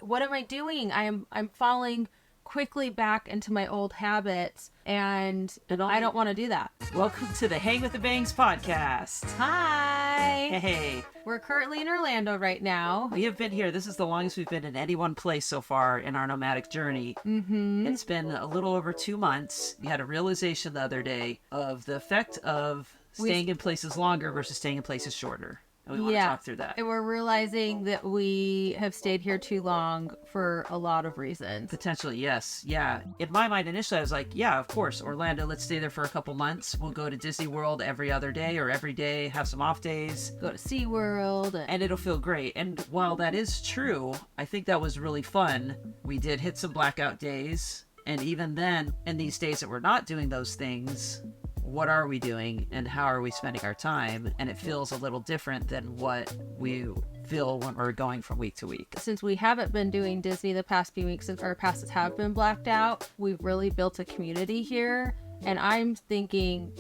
what am I doing? I'm falling quickly back into my old habits, and I don't want to do that. Welcome to the Hang with the Bangs podcast. Hi. Hey. We're currently in Orlando right now. We have been here. This is the longest we've been in any one place so far in our nomadic journey. Mm-hmm. It's been a little over 2 months. We had a realization the other day of the effect of staying in places longer versus staying in places shorter. And we want to talk through that. And we're realizing that we have stayed here too long for a lot of reasons. Potentially, yes. Yeah. In my mind, initially, I was like, yeah, of course, Orlando, let's stay there for a couple months. We'll go to Disney World every other day or every day, have some off days. Go to SeaWorld. And it'll feel great. And while that is true, I think that was really fun. We did hit some blackout days. And even then, in these days that we're not doing those things, what are we doing and how are we spending our time? And it feels a little different than what we feel when we're going from week to week. Since we haven't been doing Disney the past few weeks, since our passes have been blacked out, we've really built a community here. And I'm thinking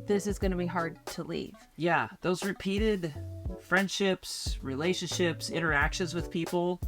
this is going to be hard to leave. Yeah, those repeated friendships, relationships, interactions with people.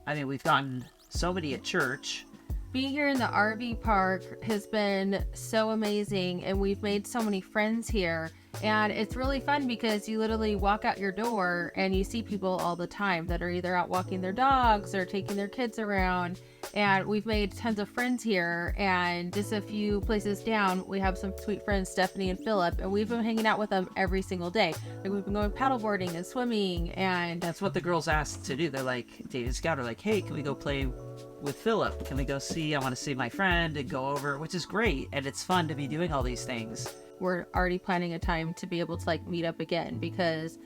I mean, we've gotten so many at church. Being here in the RV park has been so amazing, and we've made so many friends here. And it's really fun because you literally walk out your door and you see people all the time that are either out walking their dogs or taking their kids around. And we've made tons of friends here. And just a few places down, we have some sweet friends, Stephanie and Philip, and we've been hanging out with them every single day. Like, we've been going paddleboarding and swimming, and that's what the girls asked to do. They're like, Dave and Scout are like, hey, can we go play with Philip? Can we go I want to see my friend and go over, which is great. And it's fun to be doing all these things. We're already planning a time to be able to meet up again because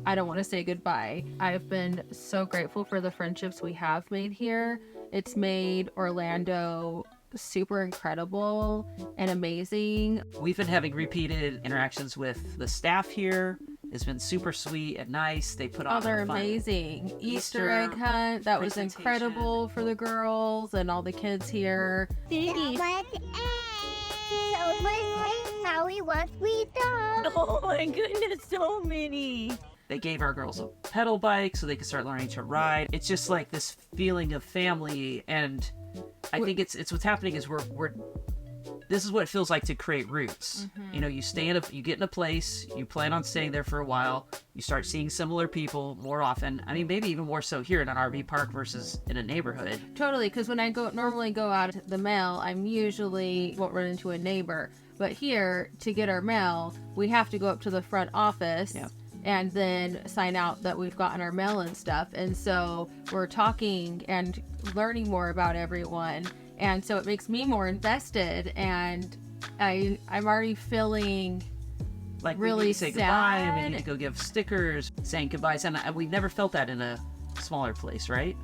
I don't want to say goodbye. I've been so grateful for the friendships we have made here. It's made Orlando super incredible and amazing. We've been having repeated interactions with the staff here. It's been super sweet and nice. They put on they're amazing. Easter egg hunt. That was incredible for the girls and all the kids here. Oh my goodness, so many. They gave our girls a pedal bike so they could start learning to ride. It's just like this feeling of family, and I think it's what's happening is we're this is what it feels like to create roots. Mm-hmm. You know, you get in a place, you plan on staying there for a while, you start seeing similar people more often. I mean, maybe even more so here in an RV park versus in a neighborhood. Totally, because when I normally go out to the mail, I'm usually won't run into a neighbor. But here, to get our mail, we have to go up to the front office. Yeah. And then sign out that we've gotten our mail and stuff. And so we're talking and learning more about everyone. And so it makes me more invested. And I'm already feeling like really we need to say sad. Goodbye, and we need to go give stickers, saying goodbyes. And we've never felt that in a smaller place, right?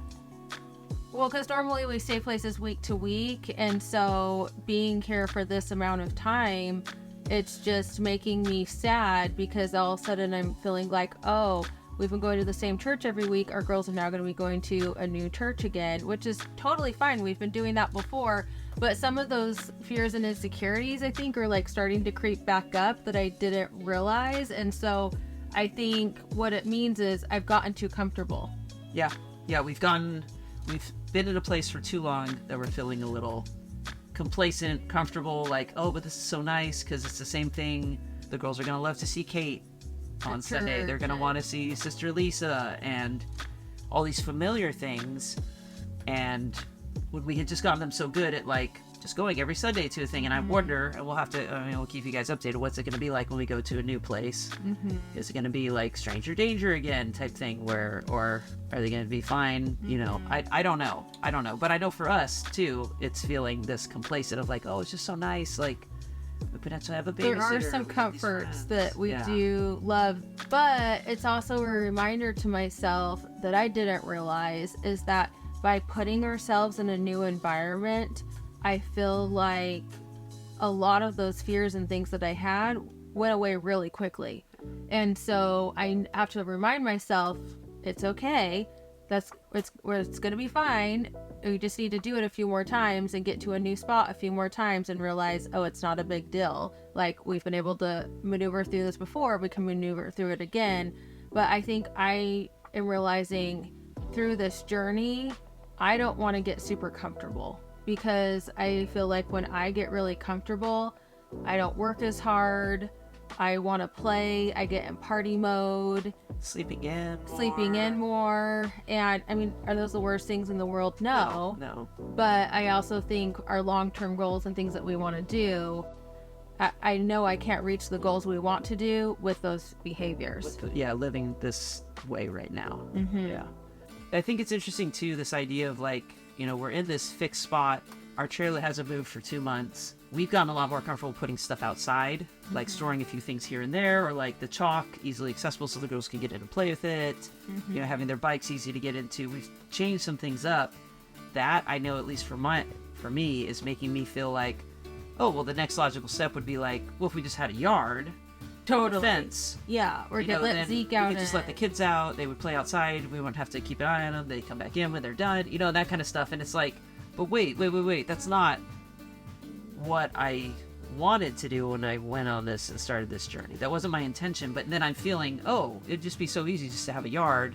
Well, because normally we stay places week to week. And so being here for this amount of time, it's just making me sad because all of a sudden I'm feeling like, oh, we've been going to the same church every week. Our girls are now going to be going to a new church again, which is totally fine. We've been doing that before. But some of those fears and insecurities, I think, are starting to creep back up that I didn't realize. And so I think what it means is I've gotten too comfortable. Yeah. We've been in a place for too long that we're feeling a little complacent, comfortable, like, oh, but this is so nice because it's the same thing. The girls are going to love to see Kate on Sunday. They're going to want to see Sister Lisa and all these familiar things. And when we had just gotten them so good at just going every Sunday to a thing, and I wonder, and we'll keep you guys updated, what's it going to be like when we go to a new place? Mm-hmm. Is it going to be like stranger danger again type thing or are they going to be fine? You know, I don't know. But I know for us too, it's feeling this complacent of oh, it's just so nice. We potentially have a babysitter. There are some comforts that we do love, but it's also a reminder to myself that I didn't realize is that by putting ourselves in a new environment, I feel like a lot of those fears and things that I had went away really quickly. And so I have to remind myself, it's okay. It's going to be fine. We just need to do it a few more times and get to a new spot a few more times and realize, oh, it's not a big deal. We've been able to maneuver through this before. We can maneuver through it again. But I think I am realizing through this journey, I don't want to get super comfortable, because I feel like when I get really comfortable, I don't work as hard. I want to play. I get in party mode. Sleeping in more. And I mean, are those the worst things in the world? No. But I also think our long-term goals and things that we want to do, I know I can't reach the goals we want to do with those behaviors. Living this way right now. Mm-hmm. Yeah. I think it's interesting too, this idea of like, we're in this fixed spot. Our trailer hasn't moved for 2 months. We've gotten a lot more comfortable putting stuff outside, like storing a few things here and there, or like the chalk easily accessible so the girls can get in and play with it. Mm-hmm. Having their bikes easy to get into. We've changed some things up. That I know, at least for me, is making me feel like, oh, well, the next logical step would be like, well, if we just had a yard, totally, fence, yeah, or let Zeke out. We could just let the kids out. They would play outside. We wouldn't have to keep an eye on them. They come back in when they're done. That kind of stuff. And it's like, but wait. That's not what I wanted to do when I went on this and started this journey. That wasn't my intention. But then I'm feeling, oh, it'd just be so easy just to have a yard,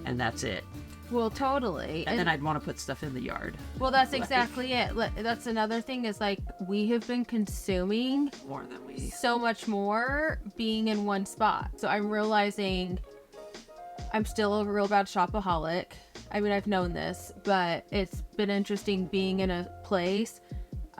and that's it. Well, totally. And then I'd want to put stuff in the yard. Well, that's exactly it. That's another thing, is like, we have been consuming more than we so much more being in one spot. So I'm realizing I'm still a real bad shopaholic. I mean, I've known this, but it's been interesting being in a place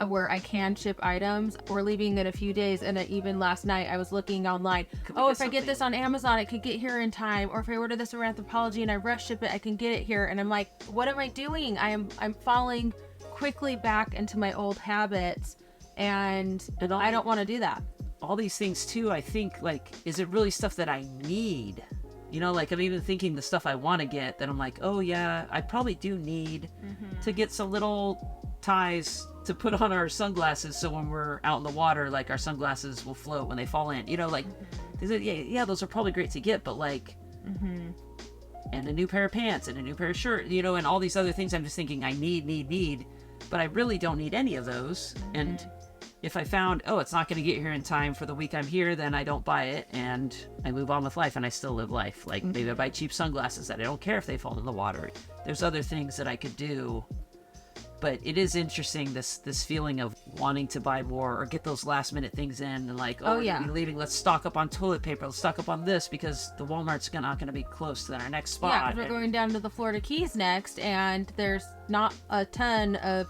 where I can ship items. We're leaving in a few days, and even last night I was looking online. Oh, if I get this on Amazon, it could get here in time. Or if I order this from Anthropology and I rush ship it, I can get it here. And I'm like, what am I doing? I'm falling quickly back into my old habits, and I don't want to do that. All these things too, I think, like, is it really stuff that I need? Like, I'm even thinking the stuff I want to get, that I'm like, oh yeah, I probably do need to get some little ties to put on our sunglasses, so when we're out in the water, like, our sunglasses will float when they fall in. Those are probably great to get, but like, and a new pair of pants and a new pair of shirts, and all these other things. I'm just thinking I need, but I really don't need any of those. And if I found, oh, it's not going to get here in time for the week I'm here, then I don't buy it and I move on with life, and I still live life. Like, maybe I buy cheap sunglasses that I don't care if they fall in the water. There's other things that I could do. But it is interesting, this feeling of wanting to buy more or get those last minute things in, and like, we're gonna be leaving, let's stock up on toilet paper, let's stock up on this, because the Walmart's not going to be close to our next spot. Yeah, because we're going down to the Florida Keys next, and there's not a ton of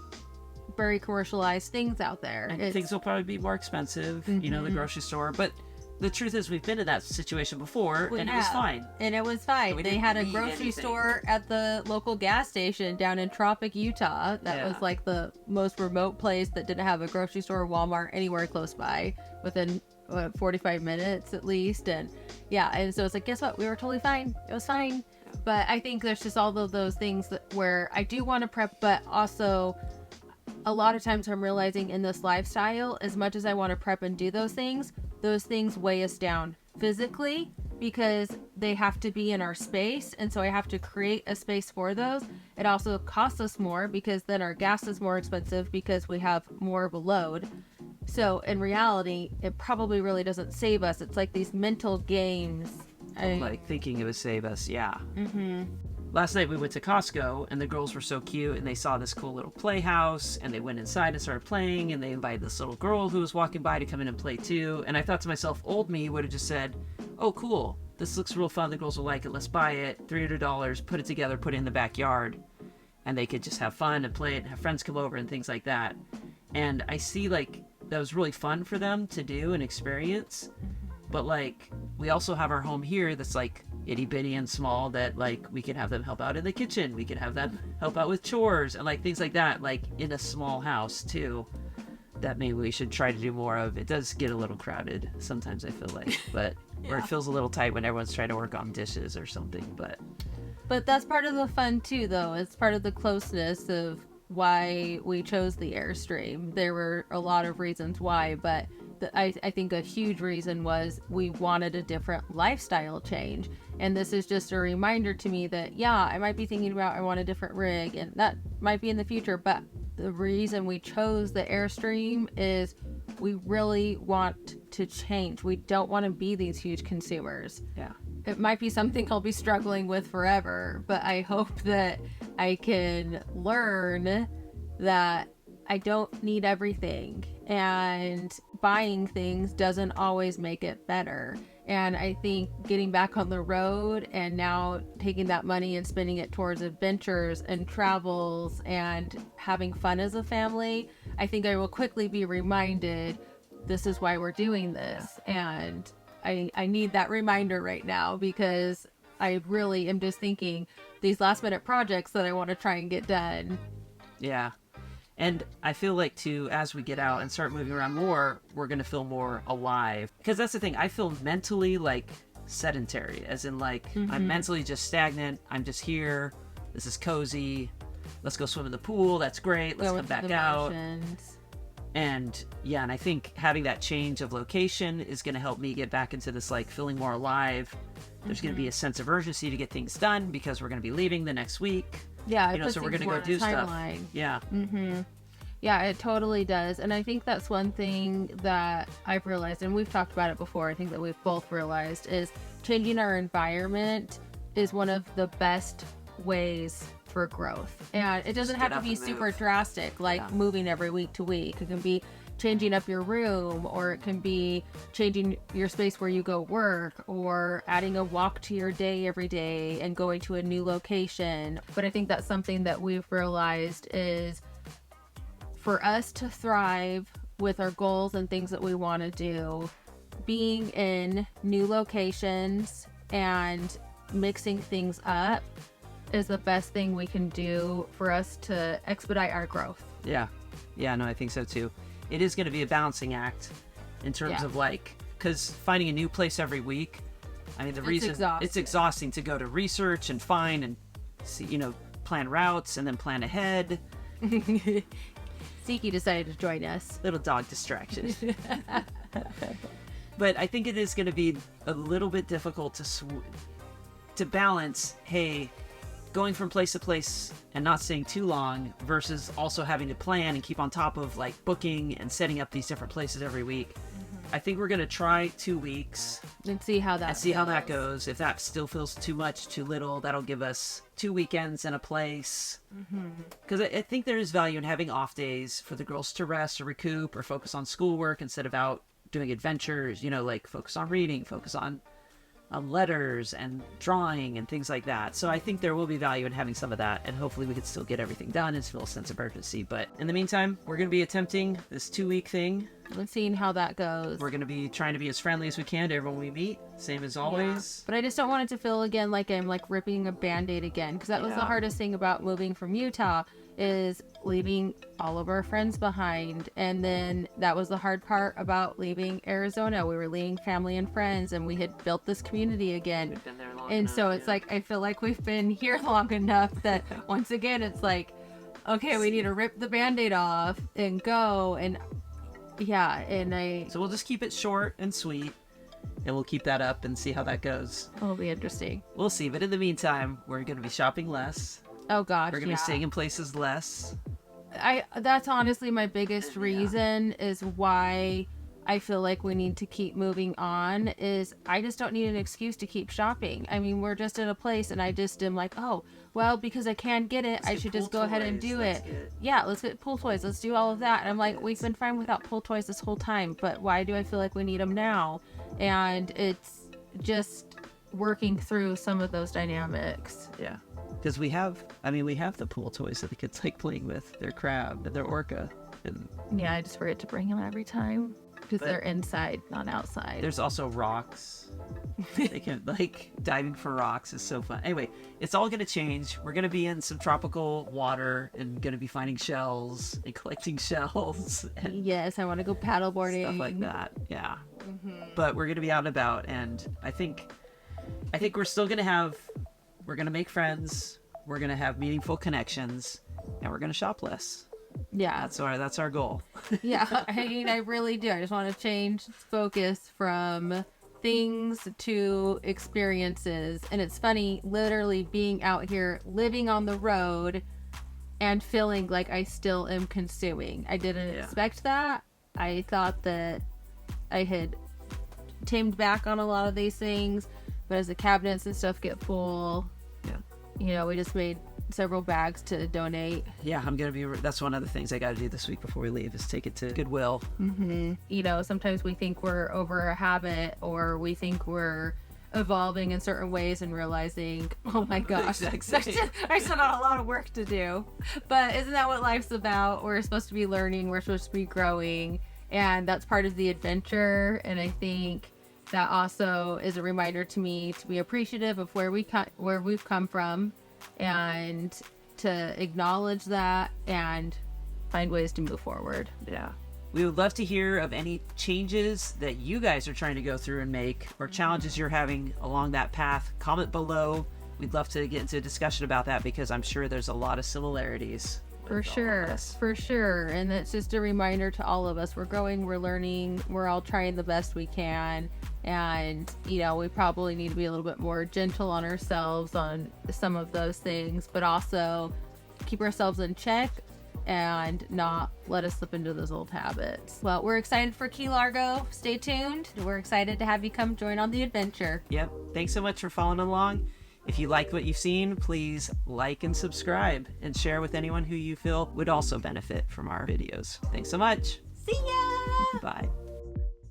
very commercialized things out there. And things will probably be more expensive, the grocery store. But the truth is, we've been in that situation before, it was fine. And it was fine. So they had a grocery store at the local gas station down in Tropic, Utah. That was like the most remote place that didn't have a grocery store or Walmart anywhere close by, within 45 minutes at least. And so it's like, guess what? We were totally fine. It was fine. But I think there's just all of those things where I do want to prep, but also a lot of times I'm realizing in this lifestyle, as much as I want to prep and do those things weigh us down physically, because they have to be in our space, and so I have to create a space for those. It also costs us more, because then our gas is more expensive because we have more of a load. So in reality, it probably really doesn't save us. It's like these mental games. Like thinking it would save us, Last night we went to Costco, and the girls were so cute, and they saw this cool little playhouse, and they went inside and started playing, and they invited this little girl who was walking by to come in and play too. And I thought to myself, old me would have just said, oh, cool, this looks real fun, the girls will like it, let's buy it, $300, put it together, put it in the backyard, and they could just have fun and play it and have friends come over and things like that. And I see, like, that was really fun for them to do and experience. But like, we also have our home here that's like itty bitty and small, that like we can have them help out in the kitchen, we can have them help out with chores and like things like that, like in a small house too, that maybe we should try to do more of. It does get a little crowded sometimes, I feel like, but or it feels a little tight when everyone's trying to work on dishes or something. But that's part of the fun too, though. It's part of the closeness of why we chose the Airstream. There were a lot of reasons why, but I think a huge reason was we wanted a different lifestyle change. And this is just a reminder to me that, I might be thinking about I want a different rig, and that might be in the future, but the reason we chose the Airstream is we really want to change. We don't want to be these huge consumers. Yeah. It might be something I'll be struggling with forever, but I hope that I can learn that I don't need everything, and buying things doesn't always make it better. And I think getting back on the road and now taking that money and spending it towards adventures and travels and having fun as a family, I think I will quickly be reminded this is why we're doing this. And I need that reminder right now, because I really am just thinking these last minute projects that I want to try and get done. Yeah. And I feel like, too, as we get out and start moving around more, we're going to feel more alive. Because that's the thing. I feel mentally, like, sedentary. As in, like, I'm mentally just stagnant. I'm just here. This is cozy. Let's go swim in the pool. That's great. Let's come back out. And, yeah, and I think having that change of location is going to help me get back into this, like, feeling more alive. There's going to be a sense of urgency to get things done because we're going to be leaving the next week. Yeah, you know, so we're going to go do stuff. Yeah. Yeah, it totally does. And I think that's one thing that I've realized, and we've talked about it before, I think that we've both realized, is changing our environment is one of the best ways for growth. And it doesn't have to be super drastic, like moving every week to week. It can be changing up your room, or it can be changing your space where you go work, or adding a walk to your day every day and going to a new location. But I think that's something that we've realized is for us to thrive with our goals and things that we want to do, being in new locations and mixing things up is the best thing we can do for us to expedite our growth. Yeah, no, I think so too. It is going to be a balancing act in terms of, like, because finding a new place every week, I mean, it's exhausting to go to research and find and see, you know, plan routes and then plan ahead. Zeke decided to join us. Little dog distraction. But I think it is going to be a little bit difficult to balance, hey, going from place to place and not staying too long versus also having to plan and keep on top of, like, booking and setting up these different places every week. I think we're going to try 2 weeks and see how that goes. If that still feels too much, too little, that'll give us 2 weekends in a place. Because I think there is value in having off days for the girls to rest or recoup or focus on schoolwork instead of out doing adventures, you know, like focus on reading, focus on letters and drawing and things like that. So I think there will be value in having some of that, and hopefully we can still get everything done and feel a sense of urgency. But in the meantime, we're going to be attempting this 2-week thing. Let's see how that goes. We're going to be trying to be as friendly as we can to everyone we meet, same as always. Yeah. But I just don't want it to feel again like I'm like ripping a Band-Aid again, because that was the hardest thing about moving from Utah, is leaving all of our friends behind. And then that was the hard part about leaving Arizona. We were leaving family and friends, and we had built this community again. We've been there long and enough, so it's like, I feel like we've been here long enough that once again, it's like, okay, we need to rip the Band-Aid off and go. And so we'll just keep it short and sweet, and we'll keep that up and see how that goes. It'll be interesting. We'll see. But in the meantime, we're going to be shopping less. Oh God, we're going to be staying in places less. That's honestly my biggest reason is why I feel like we need to keep moving on, is I just don't need an excuse to keep shopping. I mean, we're just in a place and I just am like, oh, well, because I can't get it, I should just go ahead and do it. Yeah, let's get pool toys. Let's do all of that. And I'm like, we've been fine without pool toys this whole time, but why do I feel like we need them now? And it's just working through some of those dynamics. Yeah. Because we have the pool toys that the kids like playing with, their crab and their orca. And yeah, I just forget to bring them every time because they're inside, not outside. There's also rocks. They can, like, diving for rocks is so fun. Anyway, it's all going to change. We're going to be in some tropical water and going to be finding shells and collecting shells. And yes, I want to go paddleboarding. Stuff like that, yeah. But we're going to be out and about, and I think we're still going to we're going to make friends, we're going to have meaningful connections, and we're going to shop less. Yeah. That's our goal. Yeah, I mean, I really do. I just want to change focus from things to experiences. And it's funny, literally being out here, living on the road, and feeling like I still am consuming. I didn't expect that. I thought that I had tamed back on a lot of these things, but as the cabinets and stuff get full, you know, we just made several bags to donate. Yeah, I'm gonna be. That's one of the things I got to do this week before we leave is take it to Goodwill. You know, sometimes we think we're over a habit, or we think we're evolving in certain ways and realizing, oh my gosh, I still got a lot of work to do. But isn't that what life's about? We're supposed to be learning, we're supposed to be growing, and that's part of the adventure. And I think that also is a reminder to me to be appreciative of where we've come from, and to acknowledge that and find ways to move forward. Yeah. We would love to hear of any changes that you guys are trying to go through and make, or challenges you're having along that path. Comment below. We'd love to get into a discussion about that, because I'm sure there's a lot of similarities. For sure. And it's just a reminder to all of us. We're growing, we're learning, we're all trying the best we can. And, you know, we probably need to be a little bit more gentle on ourselves on some of those things, but also keep ourselves in check and not let us slip into those old habits. Well, we're excited for Key Largo. Stay tuned. We're excited to have you come join on the adventure. Yep. Thanks so much for following along. If you like what you've seen, please like and subscribe, and share with anyone who you feel would also benefit from our videos. Thanks so much. See ya! Bye.